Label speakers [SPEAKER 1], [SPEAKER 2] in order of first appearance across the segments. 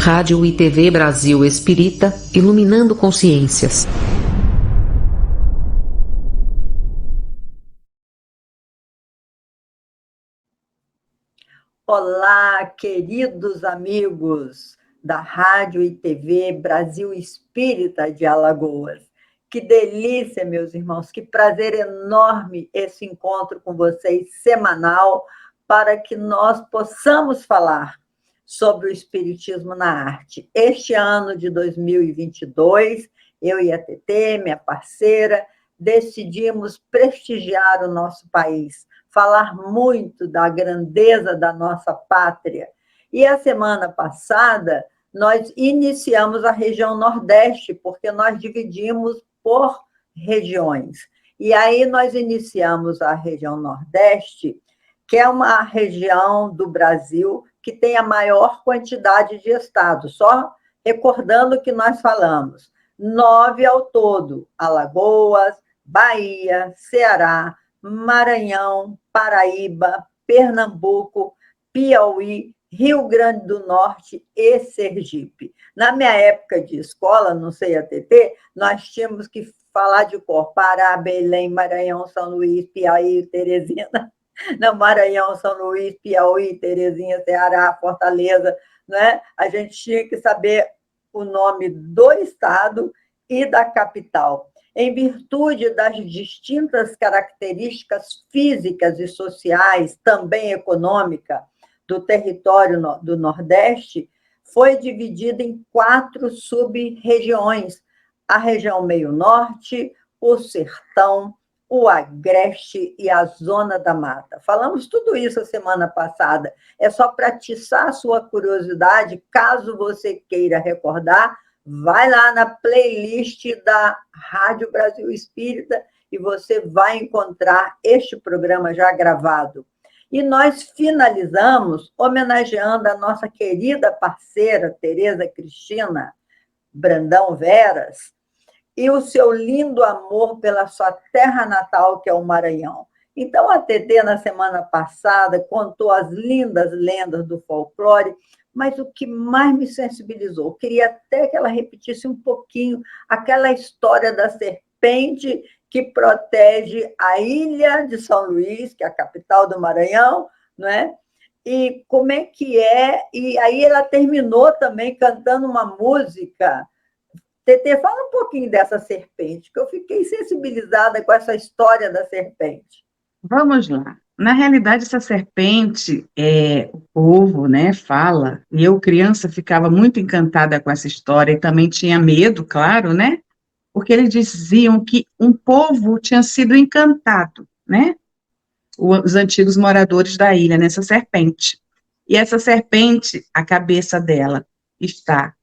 [SPEAKER 1] Rádio e TV Brasil Espírita, iluminando consciências.
[SPEAKER 2] Olá, queridos amigos da Rádio e TV Brasil Espírita de Alagoas. Que delícia, meus irmãos, que prazer enorme esse encontro com vocês semanal para que nós possamos falar sobre o Espiritismo na arte. Este ano de 2022, eu e a TT, minha parceira, decidimos prestigiar o nosso país, falar muito da grandeza da nossa pátria. E a semana passada, nós iniciamos a região Nordeste, porque nós dividimos por regiões. E aí nós iniciamos a região Nordeste, que é uma região do Brasil que tem a maior quantidade de estados. Só recordando o que nós falamos. 9 ao todo: Alagoas, Bahia, Ceará, Maranhão, Paraíba, Pernambuco, Piauí, Rio Grande do Norte e Sergipe. Na minha época de escola, não sei a TT, nós tínhamos que falar de cor: Pará, Belém, Maranhão, São Luís, Piauí, Teresina. Não, Maranhão, São Luís, Piauí, Terezinha, Ceará, Fortaleza, né? A gente tinha que saber o nome do estado e da capital. Em virtude das distintas características físicas e sociais, também econômicas, do território do Nordeste, foi dividida em 4 sub-regiões: a região meio-norte, o sertão, o agreste e a zona da mata. Falamos tudo isso a semana passada. É só para atiçar a sua curiosidade, caso você queira recordar, vai lá na playlist da Rádio Brasil Espírita e você vai encontrar este programa já gravado. E nós finalizamos homenageando a nossa querida parceira, Tereza Cristina Brandão Veras, e o seu lindo amor pela sua terra natal, que é o Maranhão. Então, a TT, na semana passada, contou as lindas lendas do folclore, mas o que mais me sensibilizou, queria até que ela repetisse um pouquinho aquela história da serpente que protege a ilha de São Luís, que é a capital do Maranhão, não é? E como é que é? E aí ela terminou também cantando uma música. TT, fala um pouquinho dessa serpente, que eu fiquei sensibilizada com essa história da serpente.
[SPEAKER 3] Vamos lá. Na realidade, essa serpente, o povo, né, fala, e eu, criança, ficava muito encantada com essa história e também tinha medo, claro, né, porque eles diziam que um povo tinha sido encantado, né, os antigos moradores da ilha, nessa serpente. E essa serpente, a cabeça dela está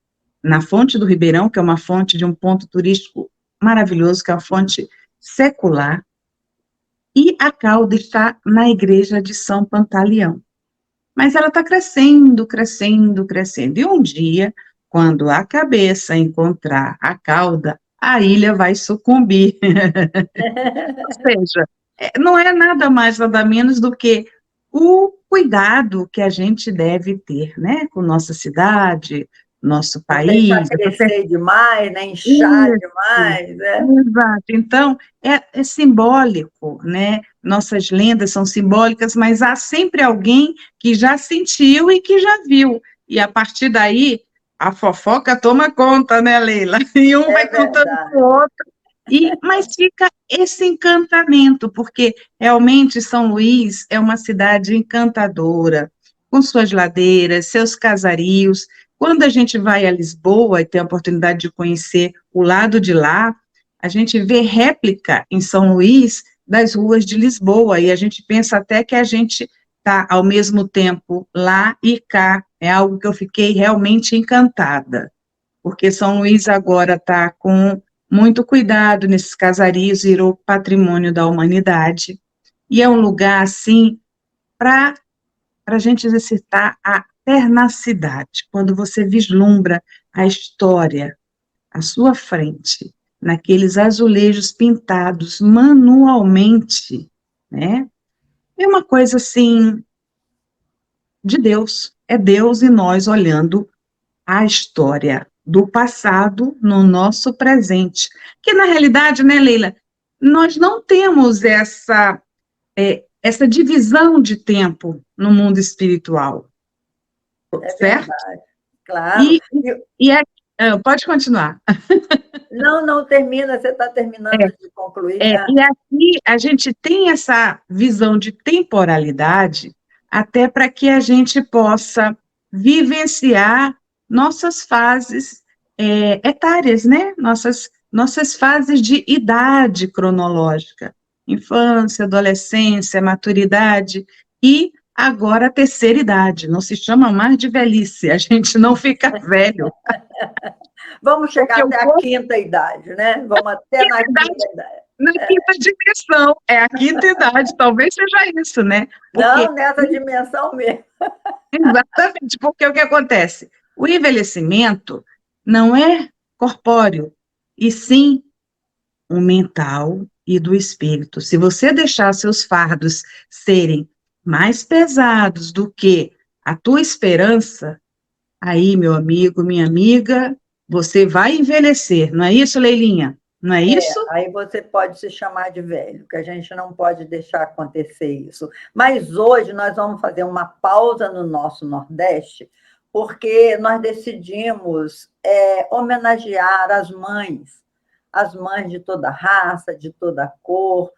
[SPEAKER 3] na fonte do Ribeirão, que é uma fonte de um ponto turístico maravilhoso, que é uma fonte secular, e a cauda está na igreja de São Pantaleão. Mas ela está crescendo, crescendo, crescendo. E um dia, quando a cabeça encontrar a cauda, a ilha vai sucumbir. Ou seja, não é nada mais, nada menos do que o cuidado que a gente deve ter, né, com nossa cidade, nosso
[SPEAKER 2] Não deixar
[SPEAKER 3] país.
[SPEAKER 2] crescer demais, né? Inchar demais. Né?
[SPEAKER 3] Exato. Então, é simbólico, né? Nossas lendas são simbólicas, mas há sempre alguém que já sentiu e que já viu. E a partir daí, a fofoca toma conta, né, Leila? E um vai contando para o outro. Mas fica esse encantamento, porque realmente São Luís é uma cidade encantadora, com suas ladeiras, seus casarios. Quando a gente vai a Lisboa e tem a oportunidade de conhecer o lado de lá, a gente vê réplica em São Luís das ruas de Lisboa, e a gente pensa até que a gente está, ao mesmo tempo, lá e cá. É algo que eu fiquei realmente encantada, porque São Luís agora está com muito cuidado nesses casarios, virou patrimônio da humanidade, e é um lugar, assim, para a gente exercitar a pernacidade, quando você vislumbra a história à sua frente, naqueles azulejos pintados manualmente, né? É uma coisa, assim, de Deus, é Deus e nós olhando a história do passado no nosso presente. Que, na realidade, né, Leila, nós não temos essa divisão de tempo no mundo espiritual,
[SPEAKER 2] É
[SPEAKER 3] certo?
[SPEAKER 2] verdade, claro.
[SPEAKER 3] E, pode continuar.
[SPEAKER 2] Não, não termina, você está terminando de concluir.
[SPEAKER 3] E aqui a gente tem essa visão de temporalidade até para que a gente possa vivenciar nossas fases etárias, né? Nossas fases de idade cronológica, infância, adolescência, maturidade e agora a terceira idade. Não se chama mais de velhice, a gente não fica velho.
[SPEAKER 2] Vamos chegar
[SPEAKER 3] Porque o
[SPEAKER 2] até a quinta idade, né? Vamos até na quinta idade.
[SPEAKER 3] na quinta dimensão, é a quinta idade, talvez seja isso, né? Porque,
[SPEAKER 2] Não nessa dimensão mesmo.
[SPEAKER 3] exatamente, porque o que acontece? O envelhecimento não é corpóreo, e sim o mental e do espírito. Se você deixar seus fardos serem mais pesados do que a tua esperança, aí, meu amigo, minha amiga, você vai envelhecer, não é isso, Leilinha? Não é isso?
[SPEAKER 2] Aí você pode se chamar de velho, que a gente não pode deixar acontecer isso. Mas hoje nós vamos fazer uma pausa no nosso Nordeste, porque nós decidimos homenagear as mães de toda raça, de toda cor,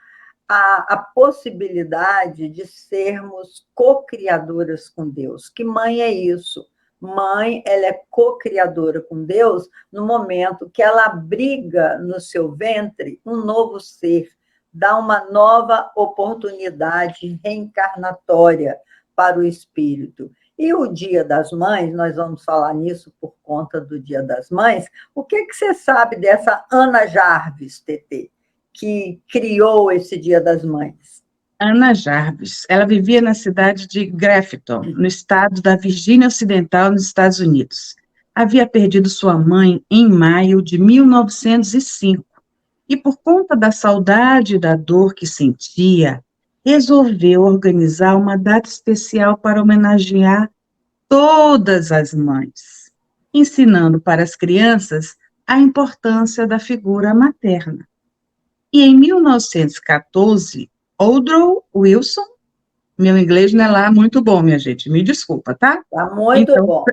[SPEAKER 2] a possibilidade de sermos co-criadoras com Deus. Que mãe é isso? Mãe, ela é co-criadora com Deus no momento que ela abriga no seu ventre um novo ser, dá uma nova oportunidade reencarnatória para o espírito. E o Dia das Mães, nós vamos falar nisso por conta do Dia das Mães. O que você sabe dessa Ana Jarvis, Tetê, que criou esse Dia das Mães?
[SPEAKER 3] Ana Jarvis, ela vivia na cidade de Grafton, no estado da Virgínia Ocidental, nos Estados Unidos. Havia perdido sua mãe em maio de 1905 e, por conta da saudade e da dor que sentia, resolveu organizar uma data especial para homenagear todas as mães, ensinando para as crianças a importância da figura materna. E em 1914, Woodrow Wilson, meu inglês não é lá muito bom, minha gente, me desculpa, tá?
[SPEAKER 2] Tá muito bom.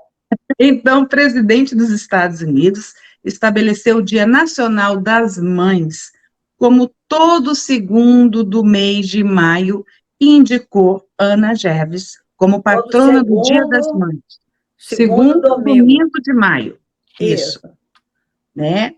[SPEAKER 3] Então, o presidente dos Estados Unidos estabeleceu o Dia Nacional das Mães como todo segundo do mês de maio e indicou Ana Jarvis como patrona do Dia das Mães.
[SPEAKER 2] Segundo
[SPEAKER 3] Domingo de maio. Isso. Né?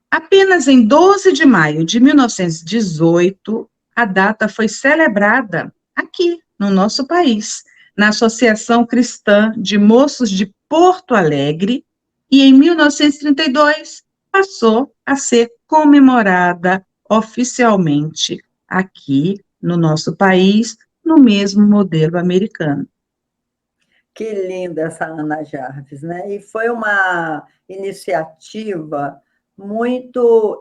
[SPEAKER 3] Apenas em 12 de maio de 1918, a data foi celebrada aqui, no nosso país, na Associação Cristã de Moços de Porto Alegre, e em 1932 passou a ser comemorada oficialmente aqui no nosso país, no mesmo modelo americano.
[SPEAKER 2] Que linda essa Ana Jarvis, né? E foi uma iniciativa muito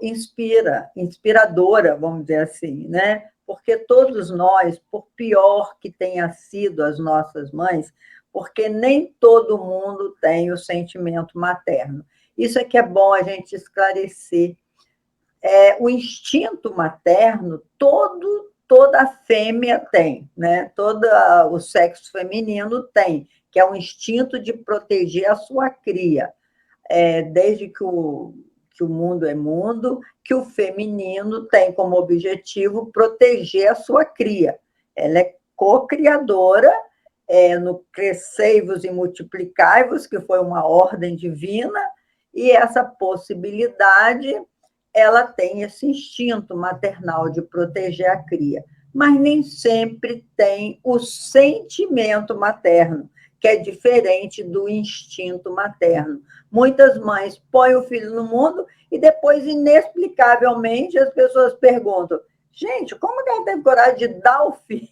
[SPEAKER 2] inspiradora, vamos dizer assim, né? Porque todos nós, por pior que tenha sido as nossas mães, porque nem todo mundo tem o sentimento materno. Isso é que é bom a gente esclarecer. O instinto materno, toda fêmea tem, né? Todo o sexo feminino tem, que é o instinto de proteger a sua cria. Desde que o mundo é mundo, que o feminino tem como objetivo proteger a sua cria. Ela é co-criadora, no crescei-vos e multiplicai-vos, que foi uma ordem divina, e essa possibilidade, ela tem esse instinto maternal de proteger a cria, mas nem sempre tem o sentimento materno, que é diferente do instinto materno. Muitas mães põem o filho no mundo e depois, inexplicavelmente, as pessoas perguntam: gente, como que ela teve coragem de dar o filho?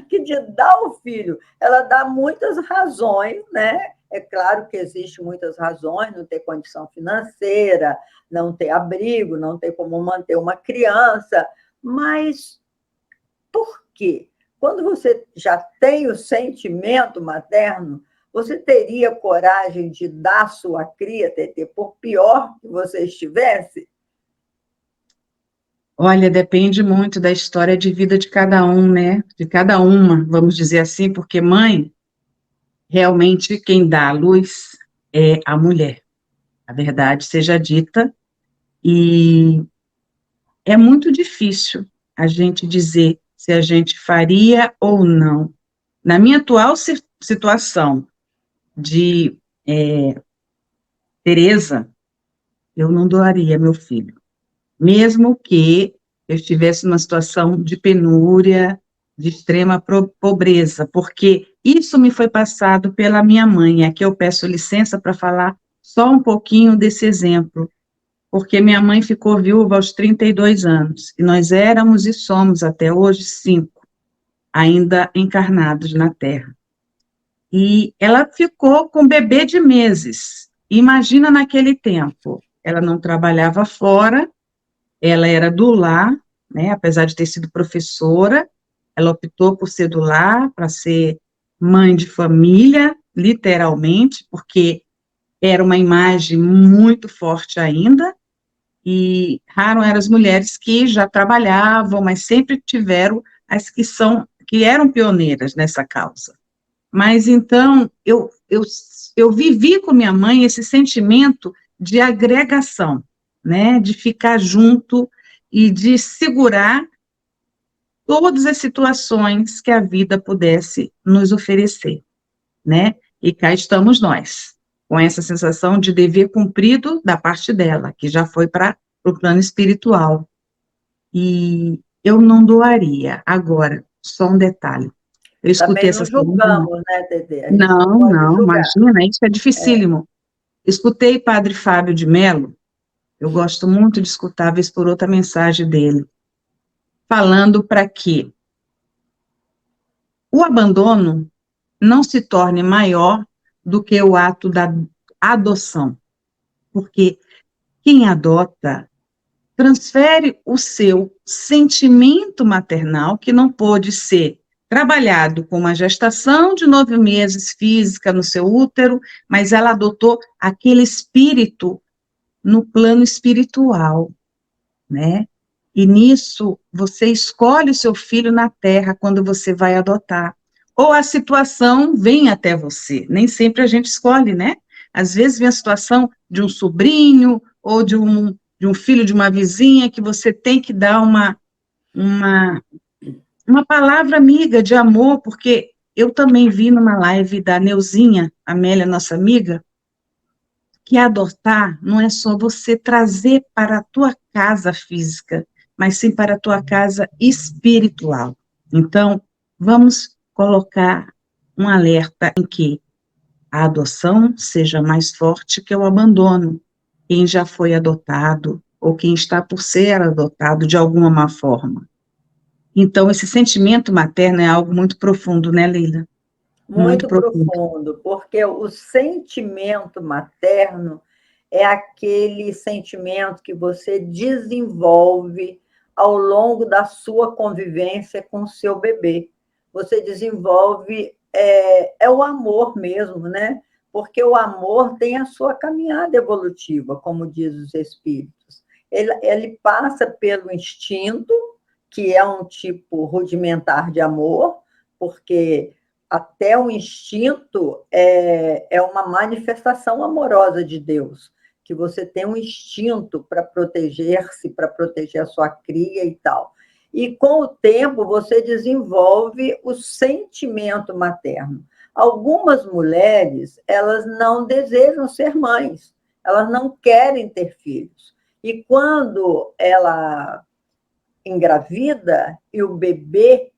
[SPEAKER 2] Que de dar o filho, ela dá muitas razões, né? É claro que existem muitas razões, não ter condição financeira, não ter abrigo, não ter como manter uma criança, mas por quê? Quando você já tem o sentimento materno, você teria coragem de dar sua cria, Tetê, por pior que você estivesse?
[SPEAKER 3] Olha, depende muito da história de vida de cada um, né? De cada uma, vamos dizer assim, porque mãe, realmente quem dá a luz é a mulher. A verdade seja dita, e é muito difícil a gente dizer se a gente faria ou não. Na minha atual situação de Teresa, eu não doaria meu filho, mesmo que eu estivesse numa situação de penúria, de extrema pobreza, porque isso me foi passado pela minha mãe. Aqui eu peço licença para falar só um pouquinho desse exemplo, porque minha mãe ficou viúva aos 32 anos, e nós éramos e somos até hoje 5, ainda encarnados na Terra. E ela ficou com bebê de meses. Imagina naquele tempo, ela não trabalhava fora, ela era do lar, né, apesar de ter sido professora, ela optou por ser do lar, para ser mãe de família, literalmente, porque era uma imagem muito forte ainda, e raro eram as mulheres que já trabalhavam, mas sempre tiveram as que eram pioneiras nessa causa. Mas então, eu vivi com minha mãe esse sentimento de agregação, né, de ficar junto e de segurar todas as situações que a vida pudesse nos oferecer, né? E cá estamos nós, com essa sensação de dever cumprido da parte dela, que já foi para o plano espiritual. E eu não doaria. Agora, só um detalhe. Eu escutei
[SPEAKER 2] Também
[SPEAKER 3] essa
[SPEAKER 2] não
[SPEAKER 3] semana.
[SPEAKER 2] julgamos, né, Tetê? A gente não
[SPEAKER 3] Não,
[SPEAKER 2] pode
[SPEAKER 3] não,
[SPEAKER 2] julgar.
[SPEAKER 3] imagina, isso é dificílimo. Escutei Padre Fábio de Mello, eu gosto muito de escutar, vez por outra, a mensagem dele, falando para que o abandono não se torne maior do que o ato da adoção, porque quem adota transfere o seu sentimento maternal, que não pôde ser trabalhado com uma gestação de 9 meses física no seu útero, mas ela adotou aquele espírito no plano espiritual, né? E nisso, você escolhe o seu filho na terra quando você vai adotar. Ou a situação vem até você, nem sempre a gente escolhe, né? Às vezes vem a situação de um sobrinho ou de um filho de uma vizinha que você tem que dar uma, uma palavra amiga de amor, porque eu também vi numa live da Neuzinha, Amélia, nossa amiga, que adotar não é só você trazer para a tua casa física, mas sim para a tua casa espiritual. Então, vamos colocar um alerta em que a adoção seja mais forte que o abandono. Quem já foi adotado ou quem está por ser adotado de alguma má forma. Então, esse sentimento materno é algo muito profundo, né, Leila? Muito
[SPEAKER 2] Muito
[SPEAKER 3] profundo.
[SPEAKER 2] profundo, porque o sentimento materno é aquele sentimento que você desenvolve ao longo da sua convivência com o seu bebê. Você desenvolve, é o amor mesmo, né? Porque o amor tem a sua caminhada evolutiva, como diz os espíritos. Ele passa pelo instinto, que é um tipo rudimentar de amor, porque até o instinto é uma manifestação amorosa de Deus, que você tem um instinto para proteger-se, para proteger a sua cria e tal. E com o tempo você desenvolve o sentimento materno. Algumas mulheres, elas não desejam ser mães, elas não querem ter filhos. E quando ela engravida e o bebê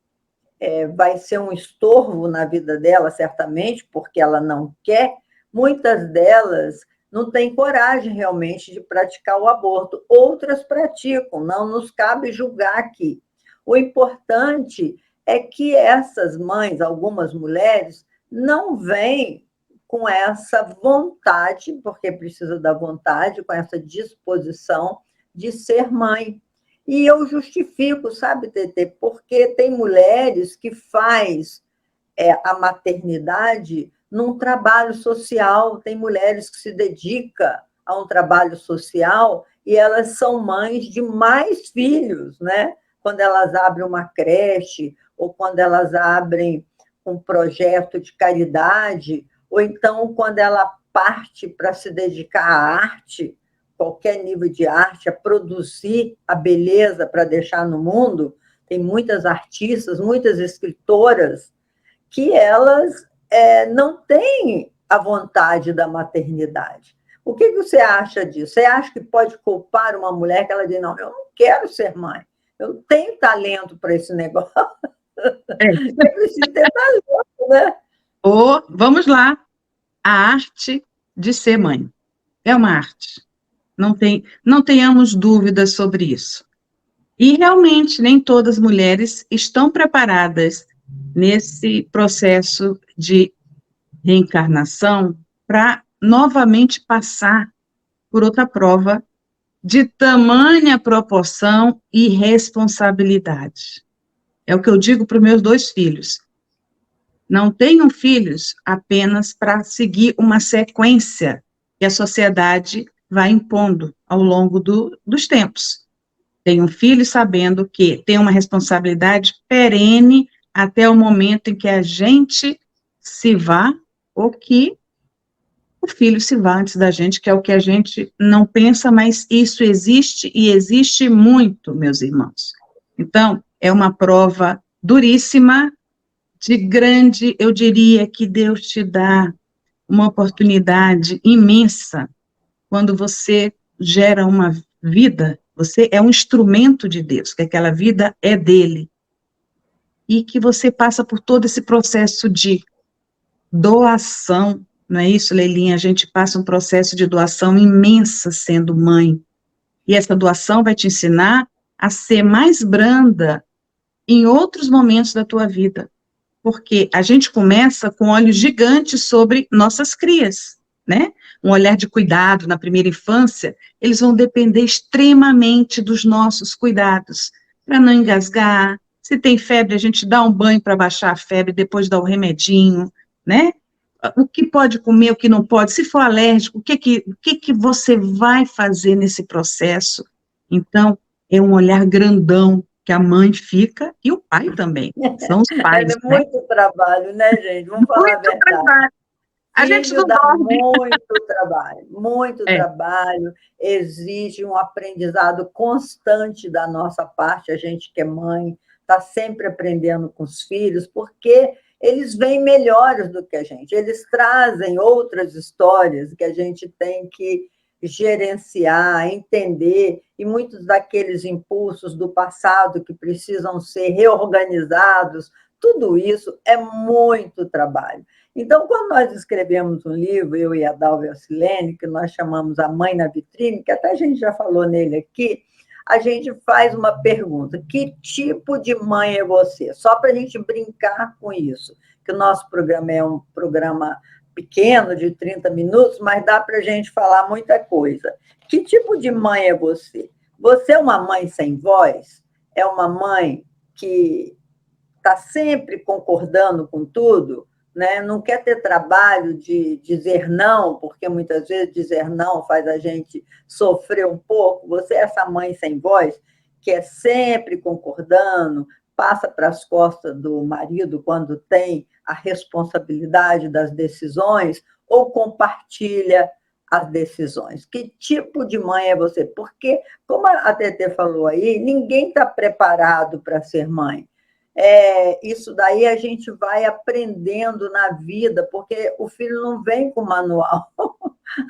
[SPEAKER 2] vai ser um estorvo na vida dela, certamente, porque ela não quer, muitas delas não têm coragem realmente de praticar o aborto. Outras praticam, não nos cabe julgar aqui. O importante é que essas mães, algumas mulheres, não vêm com essa vontade, porque precisa da vontade, com essa disposição de ser mãe. E eu justifico, sabe, Tetê, porque tem mulheres que faz a maternidade num trabalho social. Tem mulheres que se dedicam a um trabalho social e elas são mães de mais filhos, né? Quando elas abrem uma creche ou quando elas abrem um projeto de caridade, ou então quando ela parte para se dedicar à arte, qualquer nível de arte, a produzir a beleza para deixar no mundo. Tem muitas artistas, muitas escritoras que elas não têm a vontade da maternidade. O que você acha disso? Você acha que pode culpar uma mulher que ela diz, não, eu não quero ser mãe, eu tenho talento para esse negócio? Eu preciso ter talento, né?
[SPEAKER 3] Ou, vamos lá, a arte de ser mãe. É uma arte. Não tenhamos dúvidas sobre isso. E realmente nem todas as mulheres estão preparadas nesse processo de reencarnação para novamente passar por outra prova de tamanha proporção e responsabilidade. É o que eu digo para os meus 2 filhos. Não tenham filhos apenas para seguir uma sequência que a sociedade vai impondo ao longo dos tempos. Tenham filhos sabendo que tem uma responsabilidade perene até o momento em que a gente se vá, ou que o filho se vá antes da gente, que é o que a gente não pensa, mas isso existe e existe muito, meus irmãos. Então, é uma prova duríssima, de grande, eu diria que Deus te dá uma oportunidade imensa quando você gera uma vida, você é um instrumento de Deus, que aquela vida é dele, e que você passa por todo esse processo de doação, não é isso, Leilinha? A gente passa um processo de doação imensa sendo mãe, e essa doação vai te ensinar a ser mais branda em outros momentos da tua vida, porque a gente começa com olhos gigantes sobre nossas crias, né? Um olhar de cuidado na primeira infância, eles vão depender extremamente dos nossos cuidados, para não engasgar. Se tem febre, a gente dá um banho para baixar a febre, depois dá um remedinho, né? O que pode comer, o que não pode, se for alérgico, o que você vai fazer nesse processo? Então, é um olhar grandão que a mãe fica, e o pai também, são os pais,
[SPEAKER 2] É
[SPEAKER 3] né?
[SPEAKER 2] muito trabalho, né, gente? Vamos falar a
[SPEAKER 3] Muito
[SPEAKER 2] verdade.
[SPEAKER 3] trabalho. A gente
[SPEAKER 2] Filho
[SPEAKER 3] não
[SPEAKER 2] dá
[SPEAKER 3] dorme.
[SPEAKER 2] muito
[SPEAKER 3] É.
[SPEAKER 2] trabalho, exige um aprendizado constante da nossa parte, a gente que é mãe, está sempre aprendendo com os filhos, porque eles vêm melhores do que a gente, eles trazem outras histórias que a gente tem que gerenciar, entender, e muitos daqueles impulsos do passado que precisam ser reorganizados, tudo isso é muito trabalho. Então, quando nós escrevemos um livro, eu e a Dalva Silene, que nós chamamos A Mãe na Vitrine, que até a gente já falou nele aqui, a gente faz uma pergunta: que tipo de mãe é você? Só para a gente brincar com isso, que o nosso programa é um programa pequeno, de 30 minutos, mas dá para a gente falar muita coisa. Que tipo de mãe é você? Você é uma mãe sem voz? É uma mãe que está sempre concordando com tudo? Né? Não quer ter trabalho de dizer não, porque muitas vezes dizer não faz a gente sofrer um pouco. Você é essa mãe sem voz, que é sempre concordando, passa para as costas do marido quando tem a responsabilidade das decisões, ou compartilha as decisões. Que tipo de mãe é você? Porque, como a Tetê falou aí, ninguém está preparado para ser mãe. Isso daí a gente vai aprendendo na vida, porque o filho não vem com manual,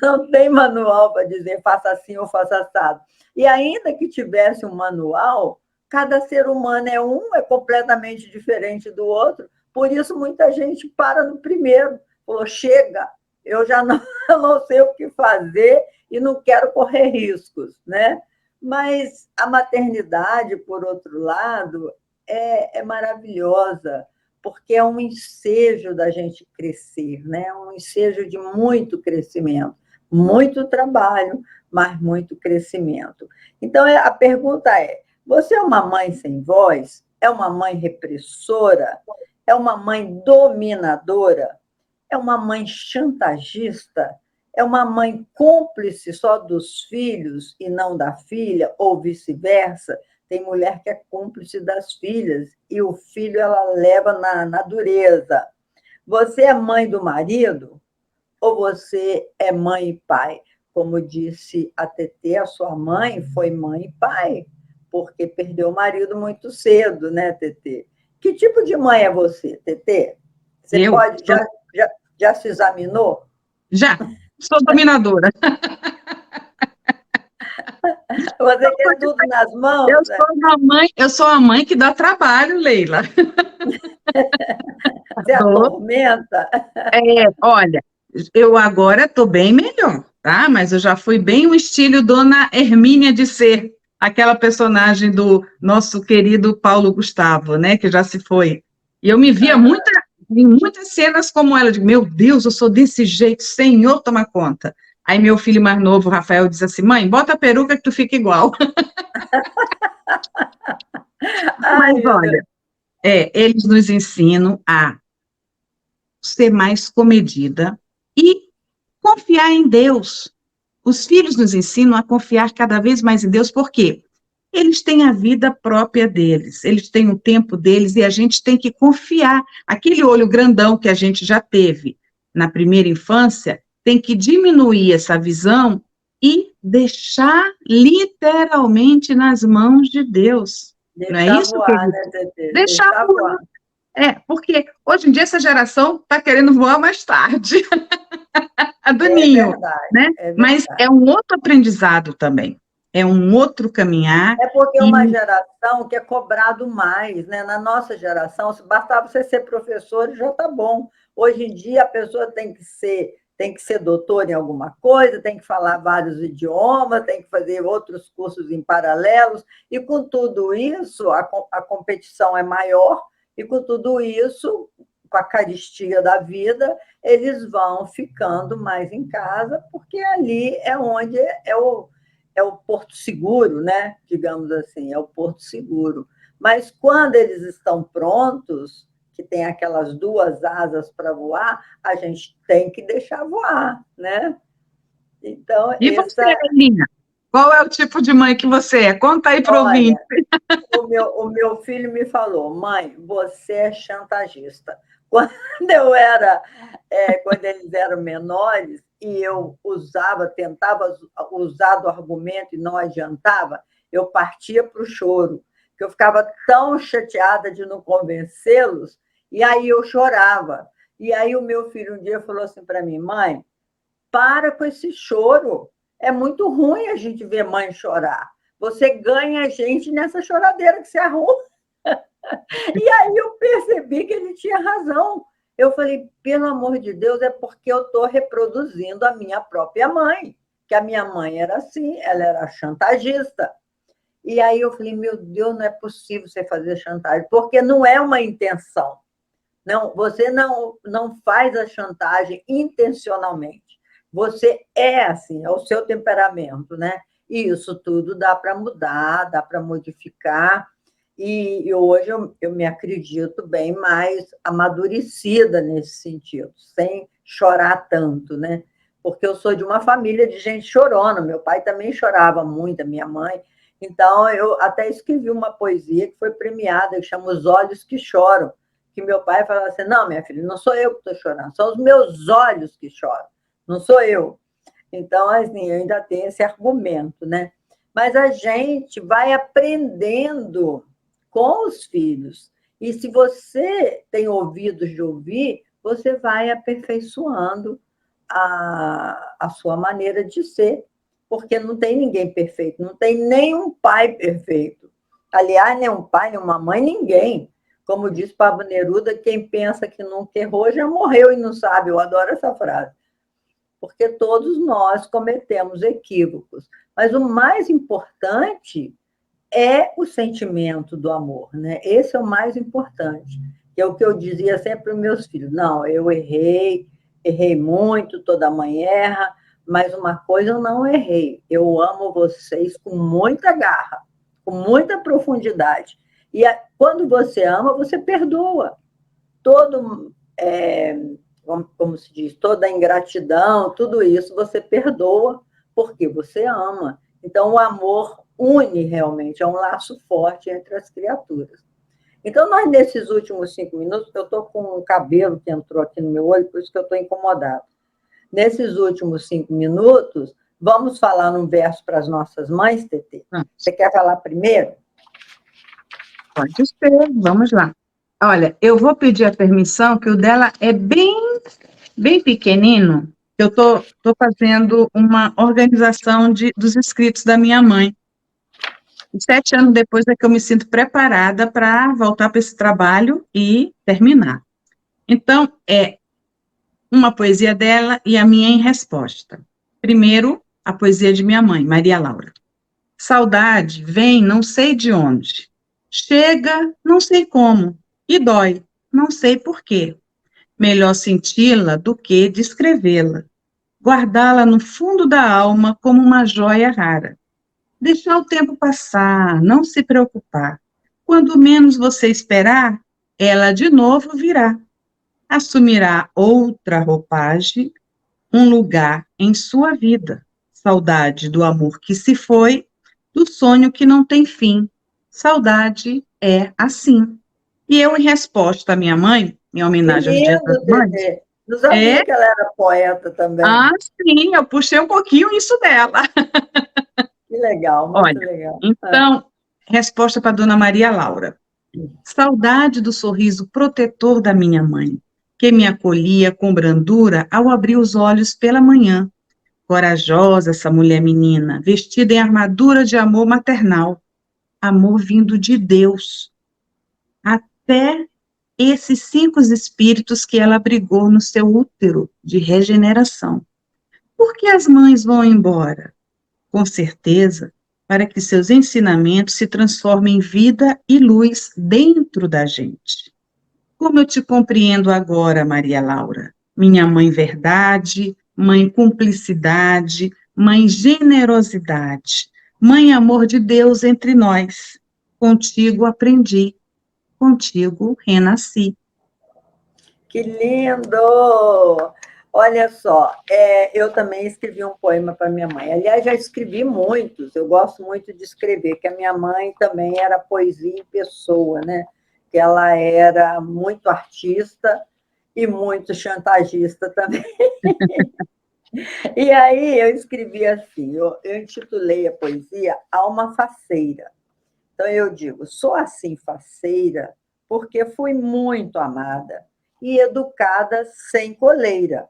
[SPEAKER 2] não tem manual para dizer faça assim ou faça assado. E ainda que tivesse um manual, cada ser humano é completamente diferente do outro, por isso muita gente para no primeiro, falou, chega, eu já não, eu não sei o que fazer e não quero correr riscos, né? Mas a maternidade, por outro lado, é maravilhosa, porque é um ensejo da gente crescer, né? Um ensejo de muito crescimento, muito trabalho, mas muito crescimento. Então, a pergunta é: você é uma mãe sem voz? É uma mãe repressora? É uma mãe dominadora? É uma mãe chantagista? É uma mãe cúmplice só dos filhos e não da filha, ou vice-versa? Tem mulher que é cúmplice das filhas e o filho ela leva na dureza. Você é mãe do marido ou você é mãe e pai? Como disse a Tetê, a sua mãe foi mãe e pai, porque perdeu o marido muito cedo, né, Tetê? Que tipo de mãe é você, Tetê? Você
[SPEAKER 3] Eu
[SPEAKER 2] pode, já se examinou?
[SPEAKER 3] já sou dominadora.
[SPEAKER 2] Você quer tudo nas
[SPEAKER 3] Eu
[SPEAKER 2] mãos? Né?
[SPEAKER 3] sou uma mãe, eu sou a mãe que dá trabalho, Leila.
[SPEAKER 2] Você atormenta?
[SPEAKER 3] Olha, eu agora estou bem melhor, tá? Mas eu já fui bem o estilo Dona Hermínia de ser, aquela personagem do nosso querido Paulo Gustavo, né? Que já se foi. E eu me via em muitas cenas como ela, de meu Deus, eu sou desse jeito, Senhor, toma conta. Aí meu filho mais novo, Rafael, diz assim, mãe, bota a peruca que tu fica igual.
[SPEAKER 2] Ai,
[SPEAKER 3] Mas
[SPEAKER 2] meu Deus.
[SPEAKER 3] olha, eles nos ensinam a ser mais comedida e confiar em Deus. Os filhos nos ensinam a confiar cada vez mais em Deus, por quê? Eles têm a vida própria deles, eles têm o tempo deles e a gente tem que confiar. Aquele olho grandão que a gente já teve na primeira infância, tem que diminuir essa visão e deixar literalmente nas mãos de Deus. Não é
[SPEAKER 2] Deixar
[SPEAKER 3] isso,
[SPEAKER 2] voar,
[SPEAKER 3] querido?
[SPEAKER 2] né, Tetê?
[SPEAKER 3] Deixar
[SPEAKER 2] Deixar
[SPEAKER 3] voar.
[SPEAKER 2] voar.
[SPEAKER 3] Porque hoje em dia essa geração está querendo voar mais tarde, a do
[SPEAKER 2] É
[SPEAKER 3] ninho,
[SPEAKER 2] verdade,
[SPEAKER 3] né?
[SPEAKER 2] é
[SPEAKER 3] Mas é
[SPEAKER 2] verdade.
[SPEAKER 3] um outro aprendizado também, é um outro caminhar,
[SPEAKER 2] É porque é
[SPEAKER 3] e
[SPEAKER 2] uma geração que é cobrado mais, né? Na nossa geração, se bastava você ser professor, já está bom. Hoje em dia, a pessoa tem que ser doutor em alguma coisa, tem que falar vários idiomas, tem que fazer outros cursos em paralelos, e com tudo isso, a competição é maior, e com tudo isso, com a caristia da vida, eles vão ficando mais em casa, porque ali é onde é o porto seguro, né? Digamos assim, é o porto seguro. Mas quando eles estão prontos, que tem aquelas duas asas para voar, a gente tem que deixar voar, né? Então,
[SPEAKER 3] e você, Elinha? Qual é o tipo de mãe que você é? Conta aí para o ouvinte.
[SPEAKER 2] olha, o meu filho me falou, mãe, você é chantagista. Quando quando eles eram menores e eu tentava usar do argumento e não adiantava, eu partia para o choro, que eu ficava tão chateada de não convencê-los, e aí eu chorava. E aí o meu filho um dia falou assim para mim, mãe, para com esse choro. É muito ruim a gente ver mãe chorar. Você ganha a gente nessa choradeira que você arruma. E aí eu percebi que ele tinha razão. Eu falei, pelo amor de Deus, é porque eu estou reproduzindo a minha própria mãe. Que a minha mãe era assim, ela era chantagista. E aí eu falei, meu Deus, não é possível você fazer chantagem, porque não é uma intenção. Não, você não faz a chantagem intencionalmente. Você é assim, é o seu temperamento, né? E isso tudo dá para mudar, dá para modificar. E hoje eu me acredito bem mais amadurecida nesse sentido, sem chorar tanto, né? Porque eu sou de uma família de gente chorona. Meu pai também chorava muito, a minha mãe. Então, eu até escrevi uma poesia que foi premiada, que chama Os Olhos que Choram, que meu pai falava assim, não, minha filha, não sou eu que estou chorando, são os meus olhos que choram, não sou eu. Então, assim, eu ainda tenho esse argumento, né? Mas a gente vai aprendendo com os filhos. E se você tem ouvidos de ouvir, você vai aperfeiçoando a sua maneira de ser, porque não tem ninguém perfeito, não tem nenhum pai perfeito. Aliás, nem um pai, nem uma mãe, ninguém. Como diz Pablo Neruda, quem pensa que nunca errou já morreu e não sabe. Eu adoro essa frase. Porque todos nós cometemos equívocos. Mas o mais importante é o sentimento do amor, né? Esse é o mais importante. Que é o que eu dizia sempre para os meus filhos. Não, eu errei muito, toda mãe erra, mas uma coisa eu não errei. Eu amo vocês com muita garra, com muita profundidade. E quando você ama, você perdoa. Todo como se diz, toda a ingratidão, tudo isso você perdoa porque você ama. Então, o amor une realmente, é um laço forte entre as criaturas. Então, nós, nesses últimos 5 minutos, eu estou com um cabelo que entrou aqui no meu olho, por isso que eu estou incomodada. Nesses últimos 5 minutos, vamos falar num verso para as nossas mães, Tetê? Você quer falar primeiro?
[SPEAKER 3] Pode ser, vamos lá. Olha, eu vou pedir a permissão, que o dela é bem pequenino. Eu estou fazendo uma organização dos escritos da minha mãe. E 7 anos depois é que eu me sinto preparada para voltar para esse trabalho e terminar. Então, é uma poesia dela e a minha em resposta. Primeiro, a poesia de minha mãe, Maria Laura. Saudade vem não sei de onde, chega não sei como, e dói, não sei por quê. Melhor senti-la do que descrevê-la, guardá-la no fundo da alma como uma joia rara. Deixar o tempo passar, não se preocupar. Quando menos você esperar, ela de novo virá. Assumirá outra roupagem, um lugar em sua vida. Saudade do amor que se foi, do sonho que não tem fim. Saudade é assim. E eu, em resposta à minha mãe, em homenagem aos Dias das Mães...
[SPEAKER 2] Tetê. Não sabia que ela era poeta também.
[SPEAKER 3] Ah, sim, eu puxei um pouquinho isso dela.
[SPEAKER 2] Que legal, muito legal.
[SPEAKER 3] Então, resposta para Dona Maria Laura. Saudade do sorriso protetor da minha mãe, que me acolhia com brandura ao abrir os olhos pela manhã. Corajosa essa mulher menina, vestida em armadura de amor maternal, amor vindo de Deus. Até esses 5 espíritos que ela abrigou no seu útero de regeneração. Por que as mães vão embora? Com certeza, para que seus ensinamentos se transformem em vida e luz dentro da gente. Como eu te compreendo agora, Maria Laura, minha mãe verdade, mãe cumplicidade, mãe generosidade, mãe amor de Deus entre nós. Contigo aprendi, contigo renasci.
[SPEAKER 2] Que lindo! Olha só, eu também escrevi um poema para minha mãe. Aliás, já escrevi muitos, eu gosto muito de escrever, que a minha mãe também era poesia em pessoa, né? Que ela era muito artista e muito chantagista também. E aí eu escrevi assim, eu intitulei a poesia Alma Faceira. Então eu digo, sou assim faceira porque fui muito amada e educada sem coleira.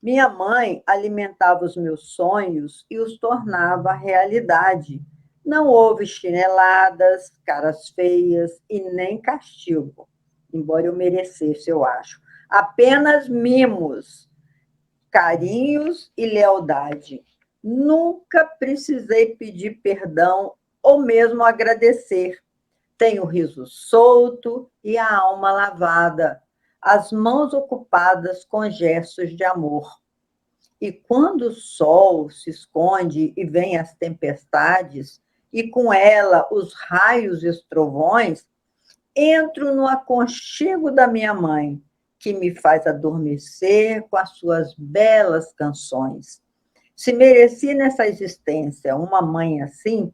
[SPEAKER 2] Minha mãe alimentava os meus sonhos e os tornava realidade. Não houve chineladas, caras feias e nem castigo, embora eu merecesse, eu acho. Apenas mimos, carinhos e lealdade. Nunca precisei pedir perdão ou mesmo agradecer. Tenho o riso solto e a alma lavada, as mãos ocupadas com gestos de amor. E quando o sol se esconde e vem as tempestades, e com ela os raios e os trovões, entro no aconchego da minha mãe, que me faz adormecer com as suas belas canções. Se mereci nessa existência uma mãe assim,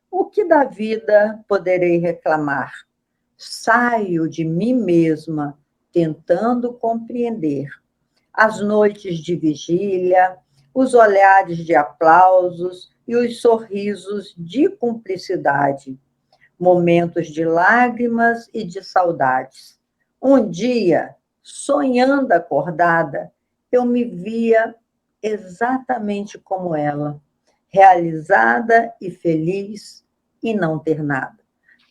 [SPEAKER 2] o que da vida poderei reclamar? Saio de mim mesma, tentando compreender as noites de vigília, os olhares de aplausos e os sorrisos de cumplicidade, momentos de lágrimas e de saudades. Um dia, sonhando acordada, eu me via exatamente como ela, realizada e feliz e não ter nada.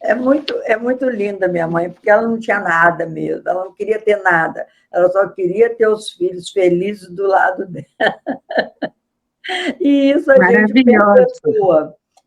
[SPEAKER 2] É muito linda minha mãe, porque ela não tinha nada mesmo, ela não queria ter nada, ela só queria ter os filhos felizes do lado dela. E isso a gente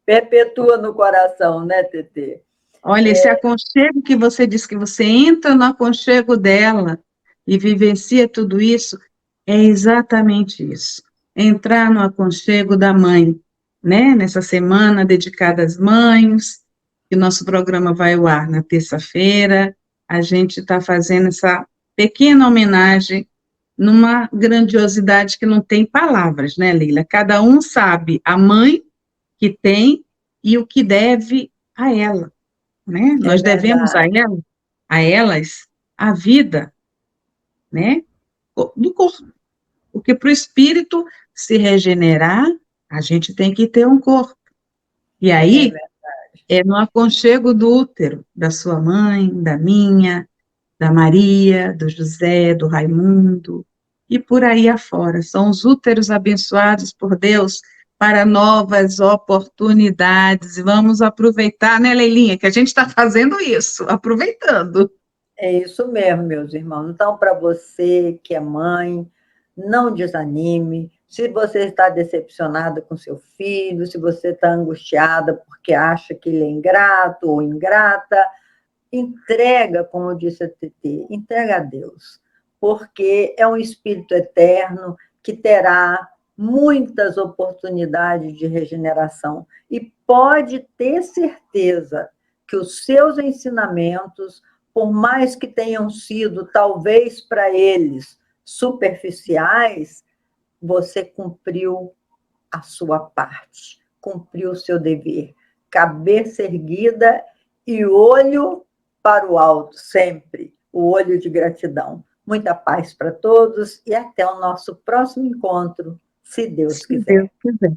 [SPEAKER 2] perpetua no coração, né, Tetê?
[SPEAKER 3] Olha, esse aconchego que você diz, que você entra no aconchego dela e vivencia tudo isso, é exatamente isso. Entrar no aconchego da mãe, né? Nessa semana dedicada às mães, que o nosso programa vai ao ar na terça-feira, a gente está fazendo essa pequena homenagem numa grandiosidade que não tem palavras, né, Leila? Cada um sabe a mãe que tem e o que deve a ela, né?
[SPEAKER 2] É
[SPEAKER 3] Nós devemos
[SPEAKER 2] verdade.
[SPEAKER 3] a elas, a vida, né, do corpo. Porque para o espírito se regenerar, a gente tem que ter um corpo. E
[SPEAKER 2] É
[SPEAKER 3] aí,
[SPEAKER 2] verdade.
[SPEAKER 3] é no aconchego do útero, da sua mãe, da minha, da Maria, do José, do Raimundo, e por aí afora. São os úteros abençoados por Deus para novas oportunidades. Vamos aproveitar, né, Leilinha, que a gente está fazendo isso, aproveitando.
[SPEAKER 2] É isso mesmo, meus irmãos. Então, para você que é mãe, não desanime. Se você está decepcionada com seu filho, se você está angustiada porque acha que ele é ingrato ou ingrata, entrega, como disse a TT, entrega a Deus, porque é um espírito eterno que terá muitas oportunidades de regeneração e pode ter certeza que os seus ensinamentos, por mais que tenham sido, talvez para eles, superficiais, você cumpriu a sua parte, cumpriu o seu dever. Cabeça erguida e olho para o alto, sempre, o olho de gratidão. Muita paz para todos e até o nosso próximo encontro, se Deus
[SPEAKER 3] Se Deus
[SPEAKER 2] quiser.
[SPEAKER 3] quiser.